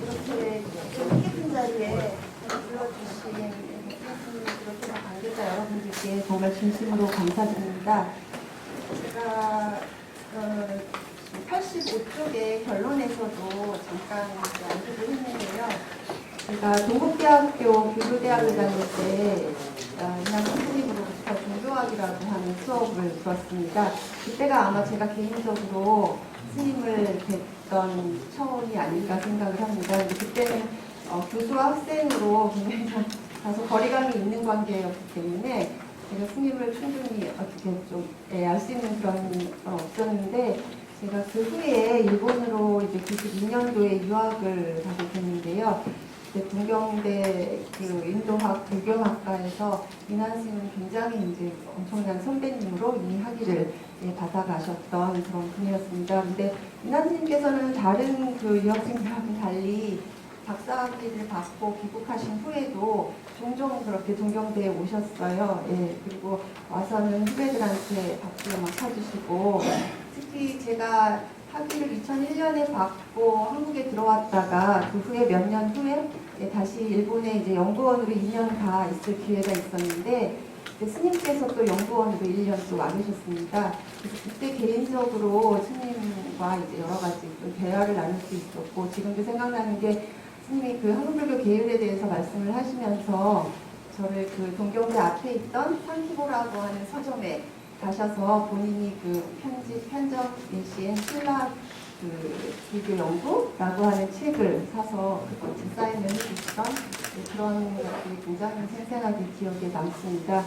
이렇게 뜻깊은 자리에 불러주신 그렇게 관계자 여러분들께 정말 진심으로 감사드립니다. 제가 85쪽의 결론에서도 잠깐 언급을 했는데요. 제가 동국대학교 교교대학을 다닐 때 이남 선생님으로부터 종교학이라고 하는 수업을 들었습니다. 그때가 아마 제가 개인적으로 스님을 뵀던 처음이 아닐까 생각을 합니다. 근데 그때는 교수와 학생으로 굉장히 다소 거리감이 있는 관계였기 때문에 제가 스님을 충분히 어떻게 좀 알 수 있는 그런 건 없었는데, 제가 그 후에 일본으로 이제 92년도에 유학을 가게 됐는데요. 그때 동경대 그 인도학 불교학과에서 이난 스님은 굉장히 이제 엄청난 선배님으로 이미 학위를 받아가셨던 그런 분이었습니다. 근데 이난 스님께서는 다른 그 유학생들하고는 달리 박사학위를 받고 귀국하신 후에도 종종 그렇게 동경대에 오셨어요. 예, 그리고 와서는 후배들한테 박수를 막 쳐주시고, 특히 제가 학위를 2001년에 받고 한국에 들어왔다가 그 후에 몇 년 후에 다시 일본에 이제 연구원으로 2년 가 있을 기회가 있었는데, 스님께서 또 연구원으로 1년 또 와 계셨습니다. 그래서 그때 개인적으로 스님과 이제 여러 가지 좀 대화를 나눌 수 있었고, 지금도 생각나는 게 스님이 그 한국불교 계율에 대해서 말씀을 하시면서 저를 그 동경대 앞에 있던 상키보라고 하는 서점에 가셔서 본인이 그 편적 내신 신라 그 불교 연구라고 하는 책을 사서 그것을 사인을 해주시던 그런 것들이 굉장히 생생하게 기억에 남습니다.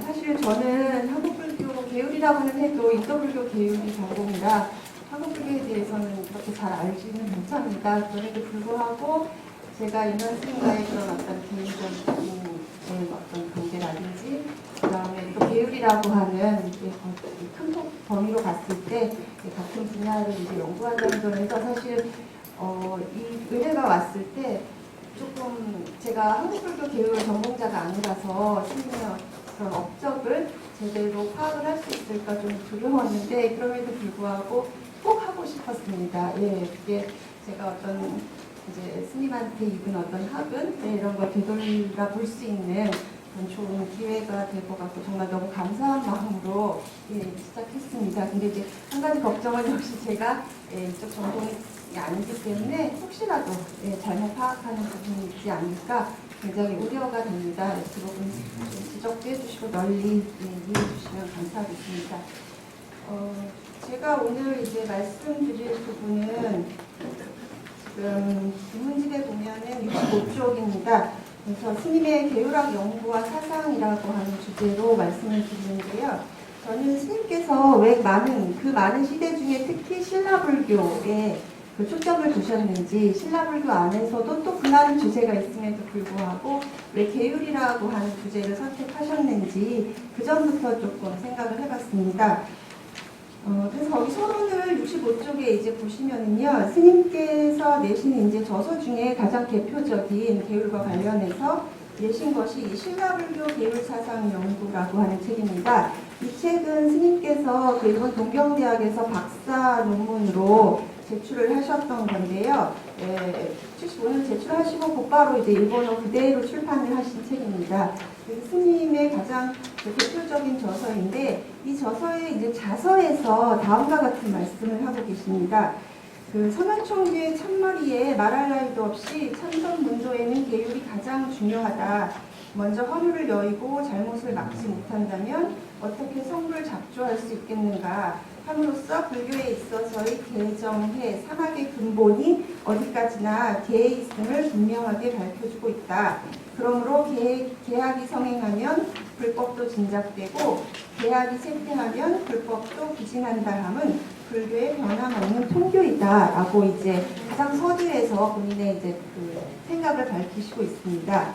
사실 저는 한국불교 계율이라고는 해도 인도불교 계율이 전공이라 한국불교에 대해서는 그렇게 잘 알지는 못합니다. 그럼에도 불구하고 제가 인원 스님과의 그런 어떤 개인적인 어떤 관계라든지, 그 다음에 또 계율이라고 하는 큰 범위로 갔을 때 같은 분야를 이제 연구한다는 점에서 사실 이 의뢰가 왔을 때 조금 제가 한국불교 계율 전공자가 아니라서 스님의 그런 업적을 제대로 파악을 할 수 있을까 좀 두려웠는데, 그럼에도 불구하고 꼭 하고 싶었습니다. 예, 그게 제가 어떤 이제 스님한테 입은 어떤 학은 이런 걸 되돌려 볼 수 있는 그런 좋은 기회가 될 것 같고 정말 너무 감사한 마음으로 시작했습니다. 근데 이제 한 가지 걱정은 역시 제가 이쪽 전공이 아니기 때문에 혹시라도 잘못 파악하는 부분이 있지 않을까 굉장히 우려가 됩니다. 그 부분 지적도 해주시고 널리 이해해 주시면 감사하겠습니다. 제가 오늘 이제 말씀드릴 부분은 지금 문집에 보면은 65쪽입니다. 그래서 스님의 계율학 연구와 사상이라고 하는 주제로 말씀을 드리는데요. 저는 스님께서 왜 그 많은 시대 중에 특히 신라불교에 그 초점을 두셨는지, 신라불교 안에서도 또 그 많은 주제가 있음에도 불구하고 왜 계율이라고 하는 주제를 선택하셨는지 그 점부터 조금 생각을 해봤습니다. 그래서 거기 서론을 65쪽에 이제 보시면은요, 스님께서 내신 이제 저서 중에 가장 대표적인 계율과 관련해서 내신 것이 이 신라불교 계율사상 연구라고 하는 책입니다. 이 책은 스님께서 그 일본 동경대학에서 박사 논문으로 제출을 하셨던 건데요. 75년 제출하시고 곧바로 이제 일본어 그대로 출판을 하신 책입니다. 스님의 가장 대표적인 저서인데, 이 저서의 이제 자서에서 다음과 같은 말씀을 하고 계십니다. 그 서면총기의 참머리에 말할 나위도 없이 참선문도에는 계율이 가장 중요하다. 먼저 허물을 여의고 잘못을 막지 못한다면 어떻게 성불을 작조할 수 있겠는가. 함으로써 불교에 있어서의 개정해 사막의 근본이 어디까지나 개에 있음을 분명하게 밝혀주고 있다. 그러므로 개학이 성행하면 불법도 진작되고 개학이 쇠퇴하면 불법도 부진한다 함은 불교의 변함없는 통교이다 라고 이제 가장 서두에서 본인의 이제 그 생각을 밝히시고 있습니다.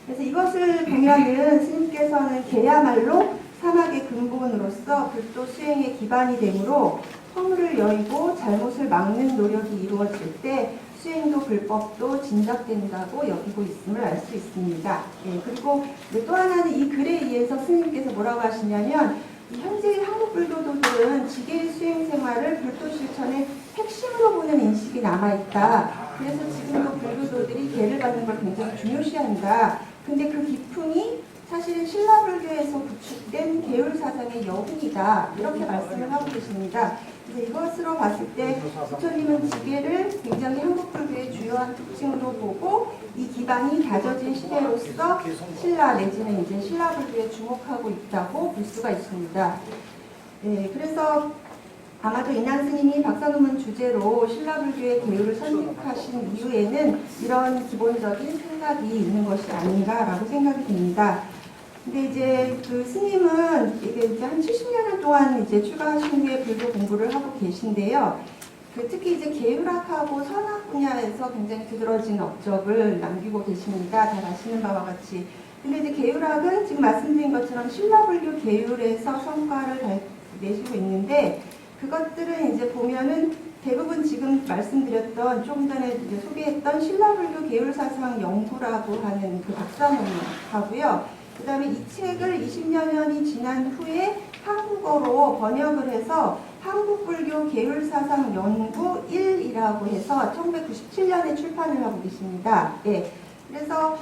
그래서 이것을 보면은 스님께서는 개야말로 사막의 근본으로서 불도 수행의 기반이 되므로 허물을 여의고 잘못을 막는 노력이 이루어질 때 수행도 불법도 진작된다고 여기고 있음을 알 수 있습니다. 그리고 또 하나는 이 글에 의해서 스님께서 뭐라고 하시냐면, 현재 한국 불교도들은 지계 수행 생활을 불도 실천의 핵심으로 보는 인식이 남아있다. 그래서 지금도 불교도들이 계를 받는 걸 굉장히 중요시한다. 근데 그 기풍이 사실은 신라불교에서 구축된 계율 사상의 여운이다. 이렇게 말씀을 하고 계십니다. 그래서 이것으로 봤을 때 부처님은 지계를 굉장히 한국 불교의 주요한 특징으로 보고 이 기반이 다져진 시대로서 신라 내지는 이제 신라불교에 주목하고 있다고 볼 수가 있습니다. 네, 그래서 아마도 인한 스님이 박사논문 주제로 신라불교의 계율을 선택하신 이유에는 이런 기본적인 생각이 있는 것이 아닌가라고 생각이 됩니다. 근데 이제 그 스님은 이게 이제 한 70년 동안 이제 출가하신 후에 불교 공부를 하고 계신데요. 특히 이제 계율학하고 선학 분야에서 굉장히 두드러진 업적을 남기고 계십니다. 잘 아시는 바와 같이. 근데 이제 계율학은 지금 말씀드린 것처럼 신라불교 계율에서 성과를 내시고 있는데 그것들은 이제 보면은 대부분 지금 말씀드렸던 조금 전에 이제 소개했던 신라불교 계율사상 연구라고 하는 그 박사논문하고요. 그 다음에 이 책을 20여 년이 지난 후에 한국어로 번역을 해서 한국불교 계율사상 연구 1이라고 해서 1997년에 출판을 하고 계십니다. 예. 그래서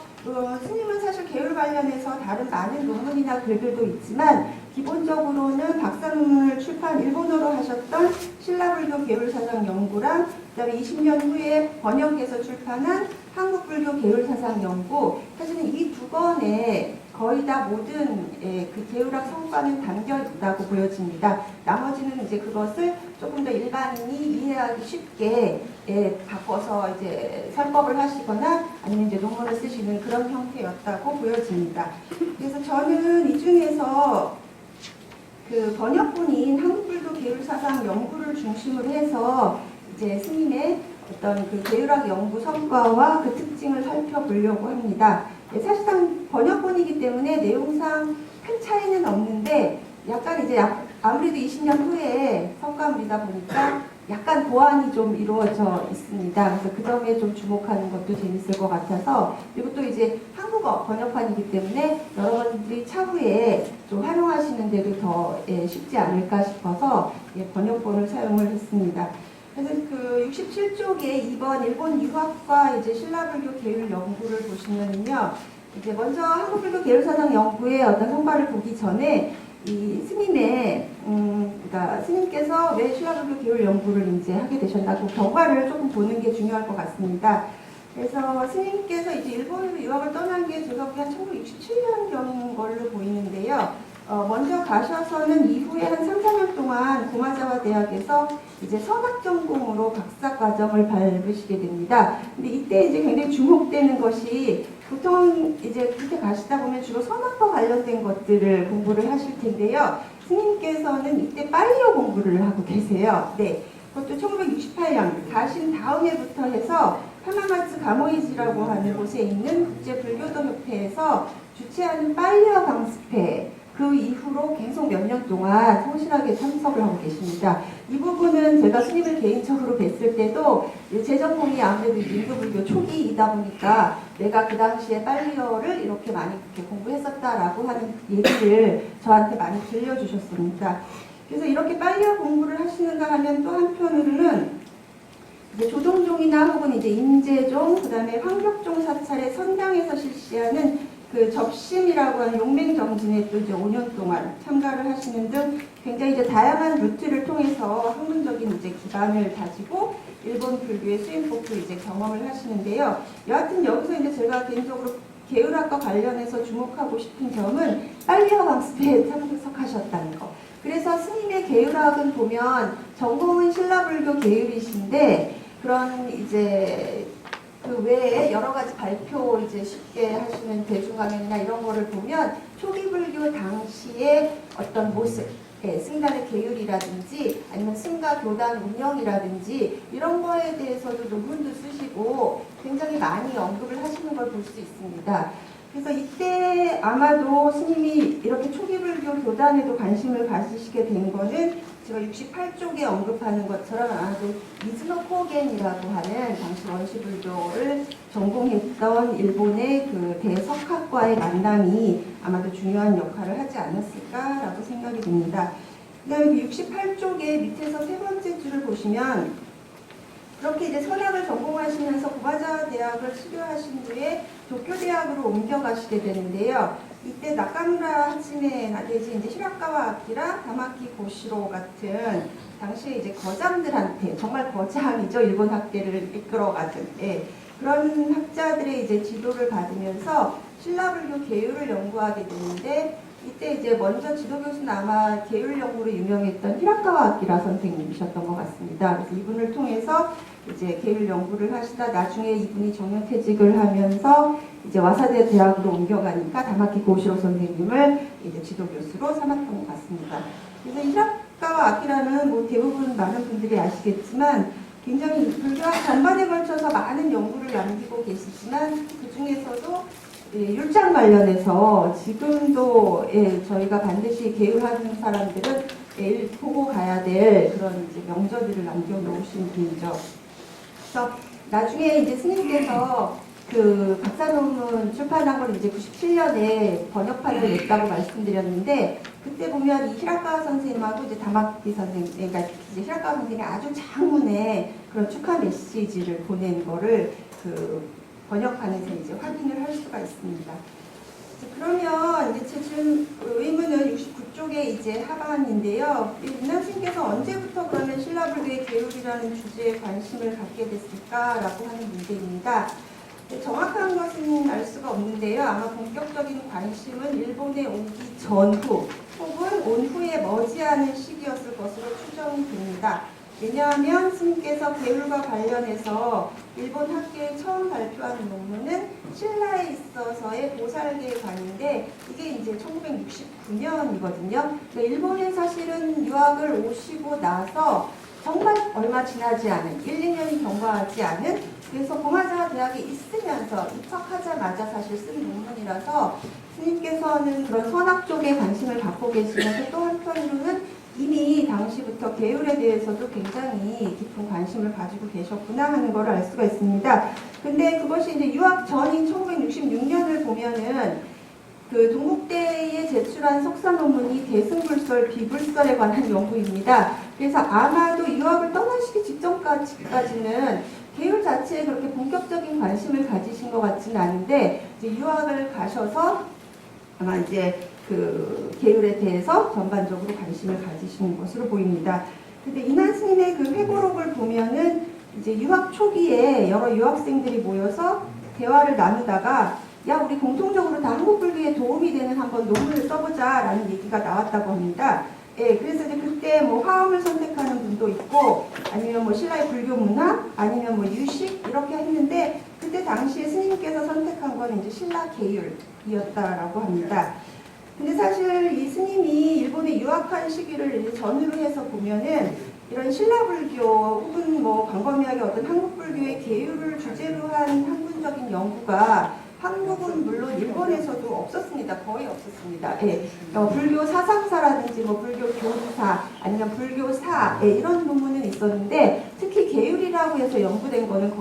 스님은 사실 계율 관련해서 다른 많은 논문이나 글들도 있지만 기본적으로는 박사 논문을 일본어로 하셨던 신라불교 계율사상 연구랑 그다음에 20년 후에 번역해서 출판한 한국불교 계율사상 연구, 사실은 이 두 권에 거의 다 모든 그 계율학 성과는 담겨 있다고 보여집니다. 나머지는 이제 그것을 조금 더 일반인이 이해하기 쉽게 바꿔서 이제 설법을 하시거나 아니면 이제 논문을 쓰시는 그런 형태였다고 보여집니다. 그래서 저는 이 중에서 그 번역본인 한국불교 계율사상 연구를 중심으로 해서 이제 스님의 어떤 그 계율학 연구 성과와 그 특징을 살펴보려고 합니다. 사실상 번역본이기 때문에 내용상 큰 차이는 없는데 약간 이제 아무래도 20년 후에 성과물이다 보니까 약간 보완이 좀 이루어져 있습니다. 그래서 그 점에 좀 주목하는 것도 재밌을 것 같아서, 그리고 또 이제 한국어 번역판이기 때문에 여러분들이 차후에 좀 활용하시는 데도 더 쉽지 않을까 싶어서 번역본을 사용을 했습니다. 그래서 그 67쪽에 2번 일본 유학과 이제 신라불교 계율 연구를 보시면은요, 이제 먼저 한국불교 계율사상 연구의 어떤 성과를 보기 전에 이 스님의 그러니까 스님께서 왜 신라불교 계율 연구를 이제 하게 되셨나 그 경과를 조금 보는 게 중요할 것 같습니다. 그래서 스님께서 이제 일본으로 유학을 떠난 게 제가 보기엔 1967년경인 걸로 보이는데요. 먼저 가셔서는 이후에 한 3, 4년 동안 고마자와 대학에서 이제 선학 전공으로 박사 과정을 밟으시게 됩니다. 근데 이때 이제 굉장히 주목되는 것이 보통 이제 그때 가시다 보면 주로 선학과 관련된 것들을 공부를 하실 텐데요. 스님께서는 이때 빨리어 공부를 하고 계세요. 네. 그것도 1968년 가신 다음 해부터 해서 하마마츠 가모이지라고 하는 곳에 있는 국제불교도협회에서 주최하는 빨리어 강습회, 그 이후로 계속 몇 년 동안 성실하게 참석을 하고 계십니다. 이 부분은 제가 스님을 개인적으로 뵀을 때도 제 전공이 아무래도 인도불교 초기이다 보니까 내가 그 당시에 빨리어를 이렇게 많이 공부했었다라고 하는 얘기를 저한테 많이 들려주셨습니다. 그래서 이렇게 빨리어 공부를 하시는가 하면 또 한편으로는 이제 조동종이나 혹은 이제 임재종, 그 다음에 황격종 사찰의 선당에서 실시하는 그 접심이라고 하는 용맹정진에 또 이제 5년 동안 참가를 하시는 등 굉장히 이제 다양한 루트를 통해서 학문적인 이제 기반을 다지고 일본 불교의 수행법도 이제 경험을 하시는데요. 여하튼 여기서 이제 제가 개인적으로 계율학과 관련해서 주목하고 싶은 점은 빨리어 강습회에 참석하셨다는 거. 그래서 스님의 계율학은 보면 전공은 신라불교 계율이신데 그런 이제 그 외에 여러 가지 발표 이제 쉽게 하시는 대중강연이나 이런 거를 보면 초기 불교 당시의 어떤 모습, 승단의 계율이라든지 아니면 승가 교단 운영이라든지 이런 거에 대해서도 논문도 쓰시고 굉장히 많이 언급을 하시는 걸 볼 수 있습니다. 그래서 이때 아마도 스님이 이렇게 초기 불교 교단에도 관심을 가지시게 된 거는 제가 68쪽에 언급하는 것처럼 아마도 이즈노 코겐이라고 하는 당시 원시불교를 전공했던 일본의 그 대석학과의 만남이 아마도 중요한 역할을 하지 않았을까라고 생각이 듭니다. 그 다음에 68쪽에 밑에서 세 번째 줄을 보시면 그렇게 이제 선학을 전공하시면서 고바자 대학을 수료하신 후에 도쿄대학으로 옮겨가시게 되는데요. 이때 나카무라 하치메 내지 이제 히라카와 아키라, 다마키 고시로 같은 당시에 이제 거장들한테 정말 거장이죠. 일본 학계를 이끌어가던 그런 학자들의 이제 지도를 받으면서 신라불교 계율을 연구하게 되는데 이때 이제 먼저 지도교수는 아마 계율 연구로 유명했던 히라카와 아키라 선생님이셨던 것 같습니다. 그래서 이분을 통해서 이제 계율 연구를 하시다 나중에 이분이 정년퇴직을 하면서 이제 와사대 대학으로 옮겨가니까 다마키 고시로 선생님을 이제 지도교수로 삼았던 것 같습니다. 그래서 히라카와 아키라는 뭐 대부분 많은 분들이 아시겠지만 굉장히 불교학 전반에 걸쳐서 많은 연구를 남기고 계시지만 그 중에서도 율장 관련해서 지금도 저희가 반드시 계율하는 사람들은 보고 가야 될 그런 이제 명저들을 남겨놓으신 분이죠. 그래서 나중에 이제 스님께서 그 박사 논문 출판한 걸 이제 97년에 번역판을 냈다고 말씀드렸는데 그때 보면 이 히라카와 선생님하고 이제 다마키 선생님, 그러니까 이제 히라카와 선생님이 아주 장문의 그런 축하 메시지를 보낸 거를 그 번역판에서 이제 확인을 할 수가 있습니다. 그러면 이제 지금 의문은 69쪽에 이제 하반인데요. 윤남신께서 언제부터 그러면 신라불교의 계율이라는 주제에 관심을 갖게 됐을까라고 하는 문제입니다. 정확한 것은 알 수가 없는데요. 아마 본격적인 관심은 일본에 오기 전후 혹은 온 후에 머지않은 시기였을 것으로 추정됩니다. 왜냐하면 스님께서 계율과 관련해서 일본 학계에 처음 발표한 논문은 신라에 있어서의 보살계관인데 이게 이제 1969년이거든요. 그러니까 일본에 사실은 유학을 오시고 나서 정말 얼마 지나지 않은 1, 2년이 경과하지 않은 그래서 고바자 대학에 있으면서 입학하자마자 사실 쓴 논문이라서 스님께서는 그런 선학 쪽에 관심을 갖고 계시면서 또 한편으로는 이미 당시부터 계율에 대해서도 굉장히 깊은 관심을 가지고 계셨구나 하는 걸 알 수가 있습니다. 근데 그것이 이제 유학 전인 1966년을 보면은 그 동국대에 제출한 석사 논문이 대승불설, 비불설에 관한 연구입니다. 그래서 아마도 유학을 떠나시기 직전까지는 계율 자체에 그렇게 본격적인 관심을 가지신 것 같지는 않은데 이제 유학을 가셔서 아마 이제 그 계율에 대해서 전반적으로 관심을 가지시는 것으로 보입니다. 근데 이난 스님의 그 회고록을 보면은 이제 유학 초기에 여러 유학생들이 모여서 대화를 나누다가 야 우리 공통적으로 다 한국 불교에 도움이 되는 한번 논문을 써보자라는 얘기가 나왔다고 합니다. 그래서 이제 그때 뭐 화엄을 선택하는 분도 있고 아니면 뭐 신라의 불교 문화 아니면 뭐 유식 이렇게 했는데 그때 당시에 스님께서 선택한 건 이제 신라 계율이었다라고 합니다. 근데 사실 이 스님이 일본에 유학한 시기를 이제 전후로 해서 보면은 이런 신라불교 혹은 뭐 광범위하게 어떤 한국불교의 계율을 주제로 한 학문적인 연구가 한국은 물론 일본에서도 없었습니다. 거의 없었습니다. 불교 사상사라든지 뭐 불교 교사 아니면 불교사 이런 논문은 있었는데 특히 계율이라고 해서 연구된 거는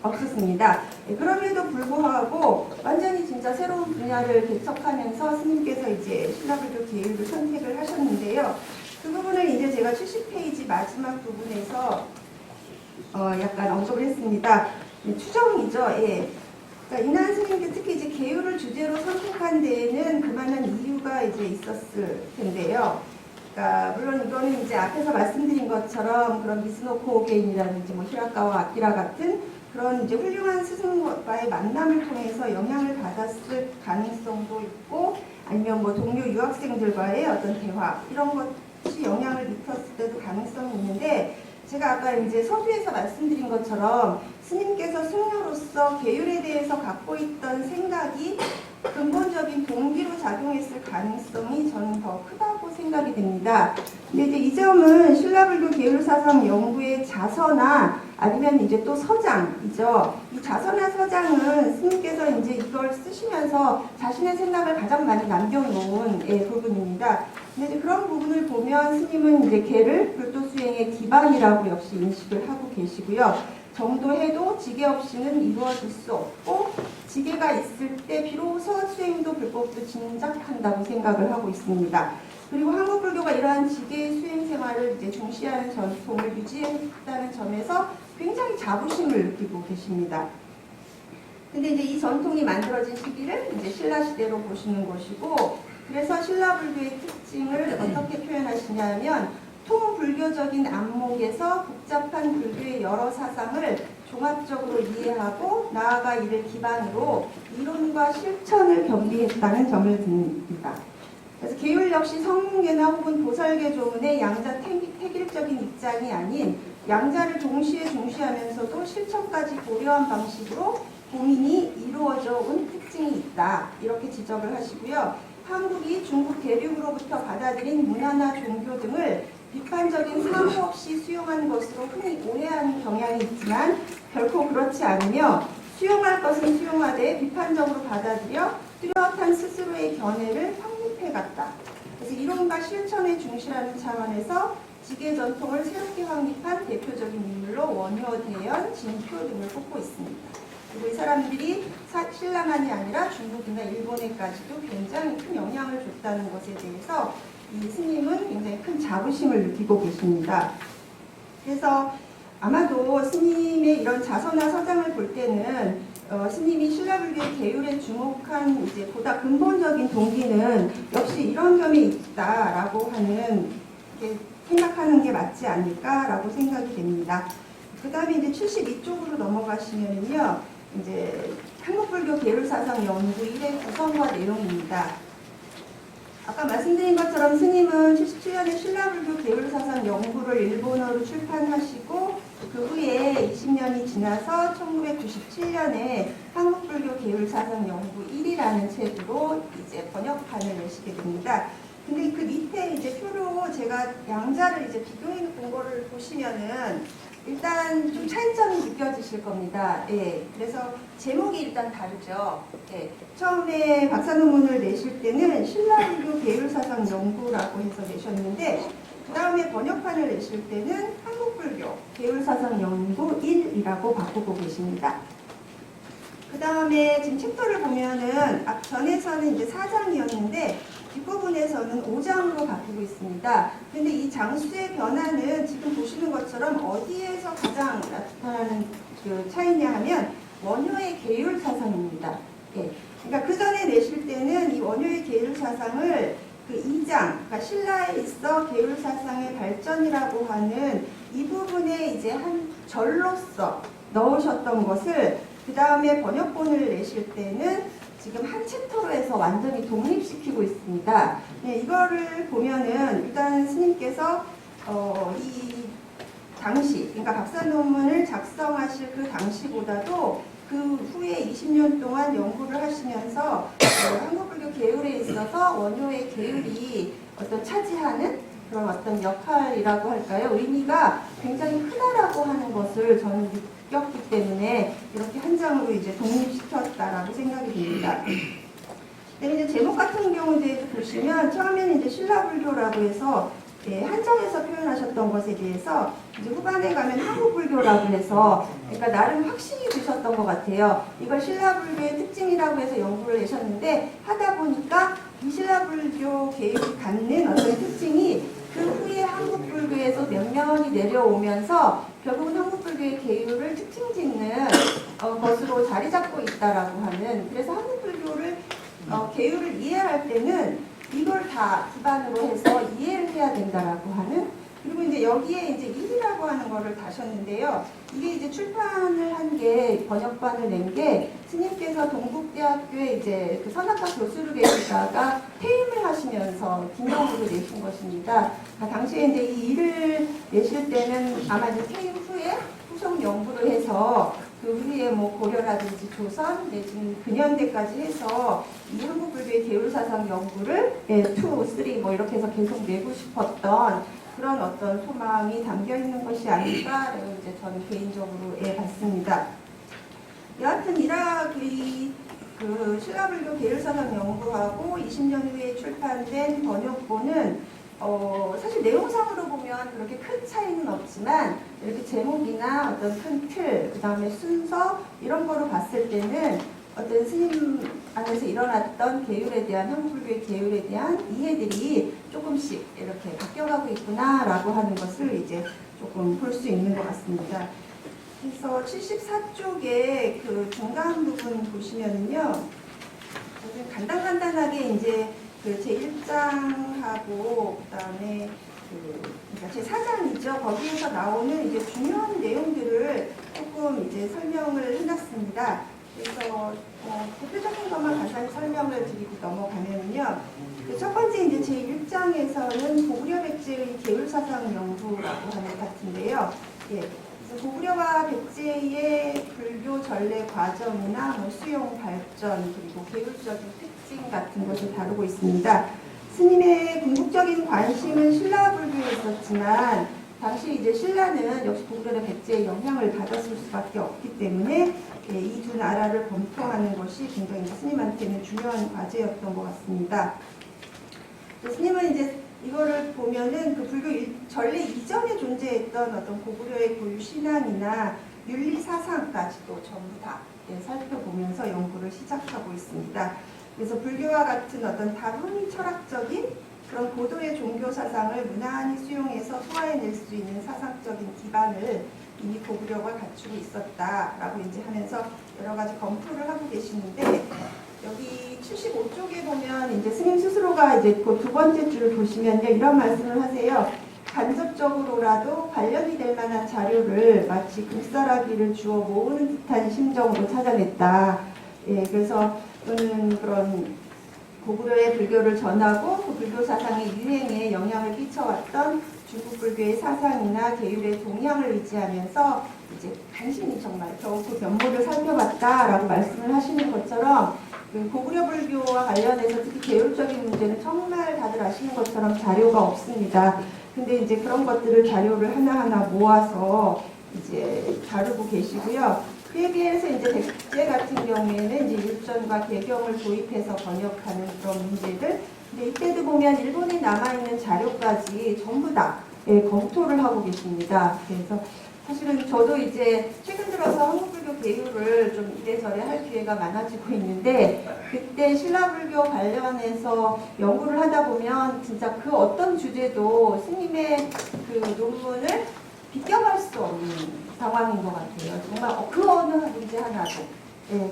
없었습니다. 그럼에도 불구하고 완전히 진짜 새로운 분야를 개척하면서 스님께서 이제 신라불교 계율을 선택을 하셨는데요. 그 부분을 이제 제가 70페이지 마지막 부분에서 약간 언급을 했습니다. 추정이죠. 그러니까 이난 스님께 특히 이제 계율을 주제로 선택한 데에는 그만한 이유가 이제 있었을 텐데요. 그러니까 물론 이거는 이제 앞에서 말씀드린 것처럼 그런 미즈노 코오겐이라든지 뭐 히라카와 아키라 같은 그런 이제 훌륭한 스승과의 만남을 통해서 영향을 받았을 가능성도 있고 아니면 뭐 동료 유학생들과의 어떤 대화 이런 것이 영향을 미쳤을 때도 가능성이 있는데 제가 아까 이제 서두에서 말씀드린 것처럼 스님께서 승려로서 계율에 대해서 갖고 있던 생각이 근본적인 동기로 작용했을 가능성이 저는 더 크다고 생각이 됩니다. 근데 이제 이 점은 신라불교 계율사상 연구의 자서나 아니면 이제 또 서장이죠. 이 자서나 서장은 스님께서 이제 이걸 쓰시면서 자신의 생각을 가장 많이 남겨놓은 부분입니다. 근데 이제 그런 부분을 보면 스님은 이제 계를 불도 수행의 기반이라고 역시 인식을 하고 계시고요. 정도해도 지계 없이는 이루어질 수 없고 지계가 있을 때 비로소 수행도 불법도 진작한다고 생각을 하고 있습니다. 그리고 한국 불교가 이러한 지계 수행 생활을 이제 중시하는 전통을 유지했다는 점에서 굉장히 자부심을 느끼고 계십니다. 근데 이제 이 전통이 만들어진 시기를 이제 신라 시대로 보시는 것이고, 그래서 신라 불교의 특징을 어떻게 표현하시냐면 통불교적인 안목에서 복잡한 불교의 여러 사상을 종합적으로 이해하고 나아가 이를 기반으로 이론과 실천을 겸비했다는 점을 듭니다. 그래서 계율 역시 성문계나 혹은 도설계 조문의 양자 택일적인 입장이 아닌 양자를 동시에 중시하면서도 실천까지 고려한 방식으로 고민이 이루어져 온 특징이 있다. 이렇게 지적을 하시고요. 한국이 중국 대륙으로부터 받아들인 문화나 종교 등을 비판적인 사고 없이 수용한 것으로 흔히 오해하는 경향이 있지만 결코 그렇지 않으며 수용할 것은 수용하되 비판적으로 받아들여 뚜렷한 스스로의 견해를 확립해갔다. 그래서 이론과 실천에 중시하는 차원에서 지계 전통을 새롭게 확립한 대표적인 인물로 원효대연, 진표 등을 꼽고 있습니다. 그리고 이 사람들이 신라만이 아니라 중국이나 일본에까지도 굉장히 큰 영향을 줬다는 것에 대해서 이 스님은 굉장히 큰 자부심을 느끼고 계십니다. 그래서 아마도 스님의 이런 자서나 서장을 볼 때는 스님이 신라불교의 계율에 주목한 이제 보다 근본적인 동기는 역시 이런 점이 있다라고 하는 생각하는 게 맞지 않을까라고 생각이 됩니다. 그 다음에 이제 72쪽으로 넘어가시면요, 이제 한국불교 계율사상 연구 1의 구성과 내용입니다. 아까 말씀드린 것처럼 스님은 77년에 신라불교 계율사상 연구를 일본어로 출판하시고 그 후에 20년이 지나서 1997년에 한국불교 계율사상 연구 1이라는 책으로 이제 번역판을 내시게 됩니다. 근데 그 밑에 이제 표로 제가 양자를 이제 비교해 놓은 거를 보시면은 일단 좀 차이점이 느껴지실 겁니다. 예, 그래서 제목이 일단 다르죠. 예, 처음에 박사 논문을 내실 때는 신라불교 계율사상 연구라고 해서 내셨는데 그 다음에 번역판을 내실 때는 한국불교 계율사상 연구 1이라고 바꾸고 계십니다. 그 다음에 지금 챕터를 보면은 전에서는 이제 4장이었는데 뒷부분에서는 5장으로 바뀌고 있습니다. 근데 이 장수의 변화는 지금 보시는 것처럼 어디에서 가장 나타나는 그 차이냐 하면 원효의 계율 사상입니다. 예. 그러니까 그 전에 내실 때는 이 원효의 계율 사상을 그 2장, 그러니까 신라에 있어 계율 사상의 발전이라고 하는 이 부분에 이제 한 절로서 넣으셨던 것을 그 다음에 번역본을 내실 때는 지금 한 챕터로 해서 완전히 독립시키고 있습니다. 네, 이거를 보면은 일단 스님께서 이 당시, 그러니까 박사 논문을 작성하실 그 당시보다도 그 후에 20년 동안 연구를 하시면서 한국불교 계율에 있어서 원효의 계율이 어떤 차지하는 그런 어떤 역할이라고 할까요? 의미가 굉장히 크다라고 하는 것을 저는 느꼈기 때문에 이렇게 한 장으로 이제 독립시켰다라고 생각이 됩니다. 근데 이제 제목 같은 경우에 보시면 처음에는 이제 신라불교라고 해서 한정해서 표현하셨던 것에 대해서 이제 후반에 가면 한국불교라고 해서 그러니까 나름 확신이 드셨던 것 같아요. 이걸 신라불교의 특징이라고 해서 연구를 내셨는데 하다 보니까 이 신라불교 계율이 갖는 어떤 특징이 그 후에 한국불교에서 몇몇이 내려오면서 결국은 한국불교의 계율을 특징 짓는 것으로 자리 잡고 있다라고 하는, 그래서 한국불교를 계율을 이해할 때는 이걸 다 기반으로 해서 이해를 해야 된다라고 하는, 그리고 이제 여기에 이제 일이라고 하는 거를 다셨는데요. 이게 이제 출판을 한 게, 번역반을 낸 게 스님께서 동국대학교에 이제 그 선악과 교수로 계시다가 퇴임을 하시면서 기념으로 내신 것입니다. 당시에 이제 이 일을 내실 때는 아마 이제 퇴임 후에 후속 연구를 해서 그 후에 뭐 고려라든지 조선 내지는 근현대까지 해서 이 한국불교의 계율사상 연구를 2, 3 뭐 이렇게 해서 계속 내고 싶었던 그런 어떤 소망이 담겨 있는 것이 아닐까라고 이제 저는 개인적으로 봤습니다. 여하튼 그 신라불교 계율사상 연구하고 20년 후에 출판된 번역본은 사실 내용상으로 보면 그렇게 큰 차이는 없지만 이렇게 제목이나 어떤 큰 틀, 그 다음에 순서 이런 거로 봤을 때는 어떤 스님 안에서 일어났던 계율에 대한, 한국불교의 계율에 대한 이해들이 조금씩 이렇게 바뀌어가고 있구나라고 하는 것을 이제 조금 볼 수 있는 것 같습니다. 그래서 74쪽에 그 중간 부분 보시면은요, 간단하게 이제 그 제1장하고 그다음에 그러니까 제4장이죠. 거기에서 나오는 이제 중요한 내용들을 조금 이제 설명을 해놨습니다. 그래서 대표적인 것만 간단히 설명을 드리고 넘어가면요. 그 첫 번째 이제 제1장에서는 고구려 백제의 계율사상 연구라고 하는 같은데요. 예. 고구려와 백제의 불교 전래 과정이나 수용 발전 그리고 계율적인 특징 같은 것을 다루고 있습니다. 스님의 궁극적인 관심은 신라 불교에 있었지만 당시 이제 신라는 역시 고구려나 백제의 영향을 받았을 수밖에 없기 때문에 이 두 나라를 검토하는 것이 굉장히 스님한테는 중요한 과제였던 것 같습니다. 스님은 이제 이거를 보면은 그 불교 전래 이전에 존재했던 어떤 고구려의 고유 신앙이나 윤리 사상까지도 전부 다 살펴보면서 연구를 시작하고 있습니다. 그래서 불교와 같은 어떤 다분히 철학적인 그런 고도의 종교 사상을 무난히 수용해서 소화해낼 수 있는 사상적인 기반을 이미 고구려가 갖추고 있었다라고 이제 하면서 여러 가지 검토를 하고 계시는데 여기 75쪽에 보면 이제 스님 스스로가 이제 그 두 번째 줄을 보시면요 이런 말씀을 하세요. 간접적으로라도 관련이 될 만한 자료를 마치 금싸라기를 주워 모으는 듯한 심정으로 찾아냈다. 예, 그래서 또는 그런 고구려의 불교를 전하고 그 불교 사상의 유행에 영향을 끼쳐왔던 중국 불교의 사상이나 계율의 동향을 의지하면서 이제 간신히 정말 겨우 그 면모를 살펴봤다라고 말씀을 하시는 것처럼 그 고구려 불교와 관련해서 특히 계율적인 문제는 정말 다들 아시는 것처럼 자료가 없습니다. 근데 이제 그런 것들을 자료를 하나하나 모아서 이제 다루고 계시고요. 그에 비해서 이제 백제 같은 경우에는 이제 율전과 개경을 도입해서 번역하는 그런 문제들. 근데 이때도 보면 일본에 남아있는 자료까지 전부 다 검토를 하고 계십니다. 그래서 사실은 저도 이제 최근 들어서 한국불교 계율을 좀 이래저래 할 기회가 많아지고 있는데 그때 신라불교 관련해서 연구를 하다 보면 진짜 그 어떤 주제도 스님의 그 논문을 비껴갈 수 없는 상황인 것 같아요. 정말 그 어느 문제 하나도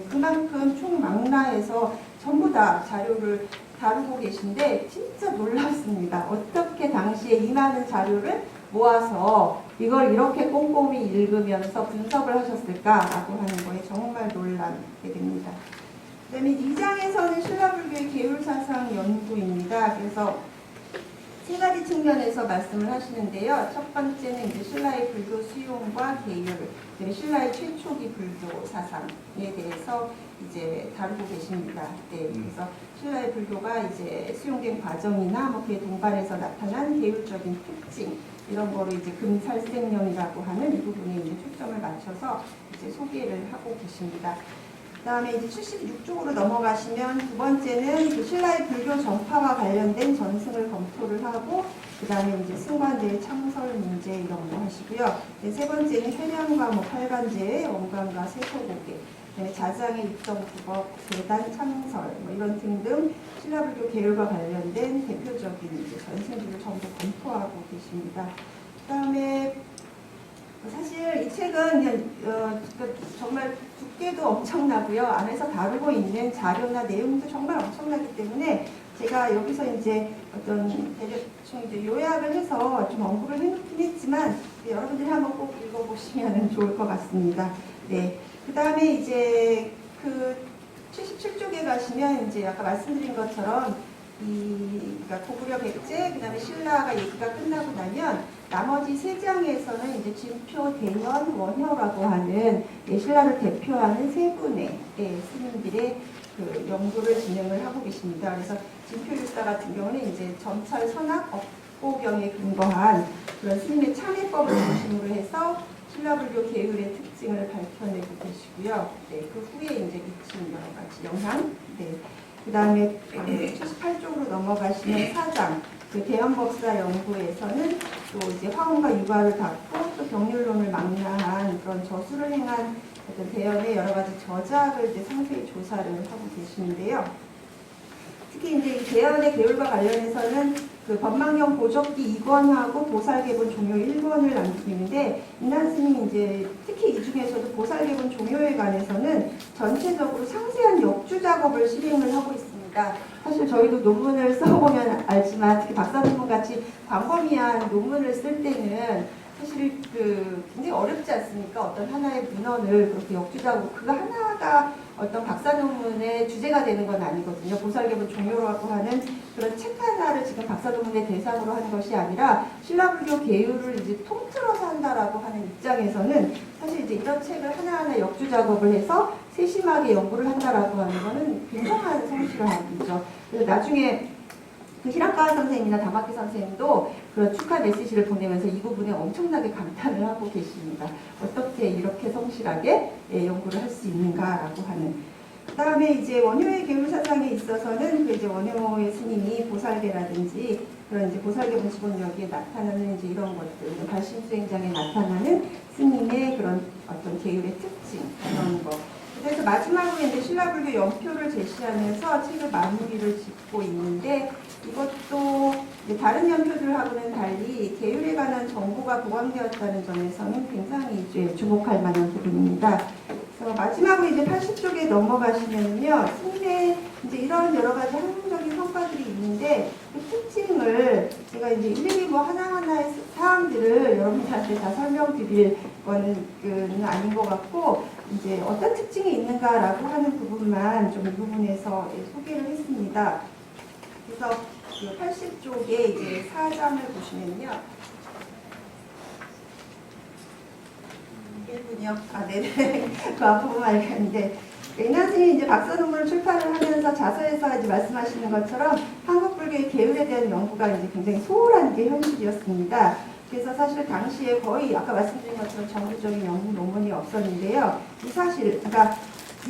그만큼 총망라해서 전부 다 자료를 다루고 계신데 진짜 놀랍습니다. 어떻게 당시에 이 많은 자료를 모아서 이걸 이렇게 꼼꼼히 읽으면서 분석을 하셨을까라고 하는 거에 정말 놀라게 됩니다. 그 다음에 2장에서는 신라불교의 계율사상 연구입니다. 그래서 세 가지 측면에서 말씀을 하시는데요. 첫 번째는 이제 신라의 불교 수용과 계율, 그리고 신라의 최초기 불교 사상에 대해서 이제 다루고 계십니다. 네, 그래서 신라의 불교가 이제 수용된 과정이나 뭐 그에 동반해서 나타난 계율적인 특징 이런 거로 이제 금살생령이라고 하는 이 부분에 이제 초점을 맞춰서 이제 소개를 하고 계십니다. 그 다음에 이제 76쪽으로 넘어가시면 두 번째는 그 신라의 불교 전파와 관련된 전승을 검토를 하고 그 다음에 이제 승관대의 창설 문제 이런 거 하시고요. 네, 세 번째는 해명과 뭐 팔관제의 원관과 세소고개, 그다음에 자장의 입정국업, 대단 창설 뭐 이런 등등 신라불교 계율과 관련된 대표적인 이제 전승들을 전부 검토하고 계십니다. 그 다음에 사실 이 책은 그냥 정말 두께도 엄청나고요. 안에서 다루고 있는 자료나 내용도 정말 엄청나기 때문에 제가 여기서 이제 어떤 대충 이제 요약을 해서 좀 언급을 해놓긴 했지만 여러분들이 한번 꼭 읽어보시면 좋을 것 같습니다. 네. 그 다음에 이제 그 77쪽에 가시면 이제 아까 말씀드린 것처럼 그러니까 고구려 백제, 그 다음에 신라가 얘기가 끝나고 나면 나머지 세 장에서는 이제 진표, 대현, 원효라고 하는 신라를 대표하는 세 분의 스님들의 그 연구를 진행을 하고 계십니다. 그래서 진표율사 같은 경우는 이제 점찰, 선악, 업고경에 근거한 그런 스님의 참회법을 중심으로 해서 신라불교 계율의 특징을 밝혀내고 계시고요. 네, 그 후에 이제 미친 여러 가지 영향. 네. 그 다음에 78쪽으로 넘어가시면 4장, 그 대연법사 연구에서는 또 이제 화원과 유가를 받고 또 병률론을 망라한 그런 저수를 행한 어떤 대연의 여러 가지 저작을 이제 상세히 조사를 하고 계시는데요. 특히 이제 이 대연의 계율과 관련해서는 그 법망경 보적기 2권하고 보살개본 종요 1권을 남기고 있는데 인한 스님이 이제 특히 이 중에서도 보살개본 종요에 관해서는 전체적으로 상세한 역주 작업을 실행을 하고 있습니다. 사실 저희도 논문을 써보면 알지만 특히 박사 논문 같이 광범위한 논문을 쓸 때는 사실 굉장히 어렵지 않습니까? 어떤 하나의 문헌을 그렇게 역주자고 그거 하나가 어떤 박사 논문의 주제가 되는 건 아니거든요. 보살개본 종요라고 하는 그런 책 하나를 지금 박사 논문의 대상으로 하는 것이 아니라 신라불교 계율을 이제 통틀어서 한다라고 하는 입장에서는 사실 이제 이런 책을 하나하나 역주 작업을 해서 세심하게 연구를 한다라고 하는 거는 굉장한 성실을 하는 거죠. 그래서 나중에 그 히라카와 선생님이나 다마키 선생님도 그런 축하 메시지를 보내면서 이 부분에 엄청나게 감탄을 하고 계십니다. 어떻게 이렇게 성실하게 연구를 할 수 있는가라고 하는. 그 다음에 이제 원효의 계율 사상에 있어서는 그 이제 원효의 스님이 보살계라든지 그런 이제 보살계 본치본역에 나타나는 이제 이런 것들, 발심수행장에 나타나는 스님의 그런 어떤 계율의 특징 이런 거. 그래서 마지막으로 이제 신라불교 연표를 제시하면서 책을 마무리를 짓고 있는데 이것도 이제 다른 연표들하고는 달리 계율에 관한 정보가 보강되었다는 점에서는 굉장히 이제 주목할 만한 부분입니다. 그래서 마지막으로 이제 80쪽에 넘어가시면요, 스님의 이제 이런 여러 가지 학문적인 성과들이 있는데 그 특징을 제가 이제 일일이 뭐 하나하나의 사항들을 여러분들한테 다 설명드릴 거는 아닌 것 같고 이제 어떤 특징이 있는가라고 하는 부분만 좀 이 부분에서 소개를 했습니다. 그래서 그 80쪽에 이제 4장을 보시면요. 1분이요? 아, 네네. 그 앞부분만 알겠는데. 인한 스님이 이제 박사 논문을 출판을 하면서 자서에서 이제 말씀하시는 것처럼 한국 불교의 계율에 대한 연구가 이제 굉장히 소홀한 게 현실이었습니다. 그래서 사실 당시에 거의 아까 말씀드린 것처럼 정규적인 연구 논문이 없었는데요. 이 사실, 그러니까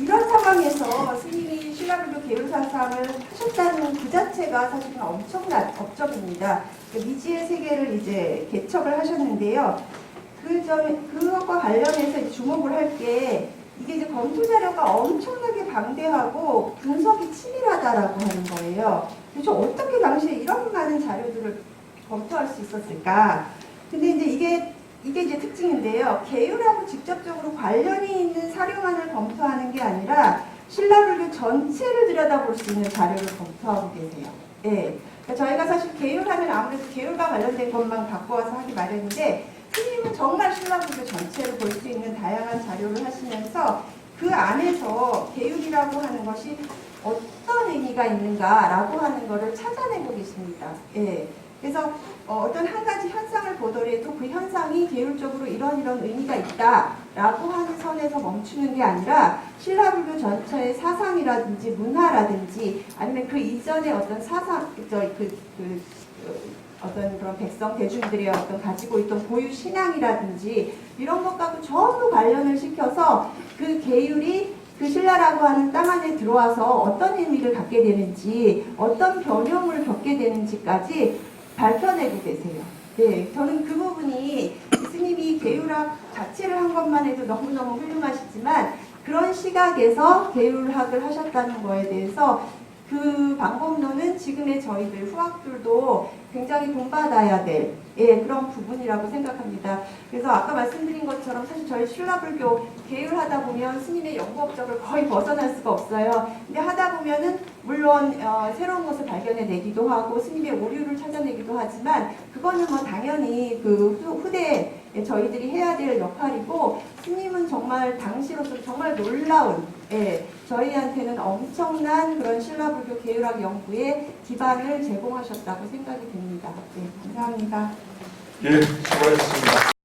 이런 상황에서 스님이 신라불교 계율 사상을 하셨다는 그 자체가 사실은 엄청난 업적입니다. 미지의 세계를 이제 개척을 하셨는데요. 그것과 관련해서 주목을 할 게 이게 이제 검토 자료가 엄청나게 방대하고 분석이 치밀하다라고 하는 거예요. 그래서 어떻게 당시에 이런 많은 자료들을 검토할 수 있었을까? 근데 이제 이게 이제 특징인데요. 계율하고 직접적으로 관련이 있는 사료만을 검토하는 게 아니라 신라불교 전체를 들여다볼 수 있는 자료를 검토하고 계세요. 예. 그러니까 저희가 사실 계율하면 아무래도 계율과 관련된 것만 갖고 와서 하기 마련인데 스님은 정말 신라불교 전체를 볼 수 있는 다양한 자료를 하시면서 그 안에서 계율이라고 하는 것이 어떤 의미가 있는가라고 하는 것을 찾아내고 계십니다. 예. 그래서 어떤 한 가지 현상을 보더라도 그 현상이 계율적으로 이런 의미가 있다라고 하는 선에서 멈추는 게 아니라 신라불교 전체의 사상이라든지 문화라든지 아니면 그 이전의 어떤 사상, 어떤 그런 백성 대중들의 어떤 가지고 있던 고유 신앙이라든지 이런 것과도 전부 관련을 시켜서 그 계율이 그 신라라고 하는 땅 안에 들어와서 어떤 의미를 갖게 되는지 어떤 변형을 겪게 되는지까지 밝혀내고 계세요. 네, 저는 그 부분이 스님이 계율학 자체를 한 것만 해도 너무너무 훌륭하시지만 그런 시각에서 계율학을 하셨다는 거에 대해서 그 방법론은 지금의 저희들 후학들도 굉장히 본받아야 될 그런 부분이라고 생각합니다. 그래서 아까 말씀드린 것처럼 사실 저희 신라불교 계율하다 보면 스님의 연구 업적을 거의 벗어날 수가 없어요. 근데 하다 보면은 물론 새로운 것을 발견해내기도 하고 스님의 오류를 찾아내기도 하지만 그거는 뭐 당연히 그 후대에 저희들이 해야 될 역할이고 스님은 정말 당시로서 정말 놀라운 저희한테는 엄청난 그런 신라불교 계율학 연구에 기반을 제공하셨다고 생각이 됩니다. 네, 감사합니다. 예, 수고하셨습니다.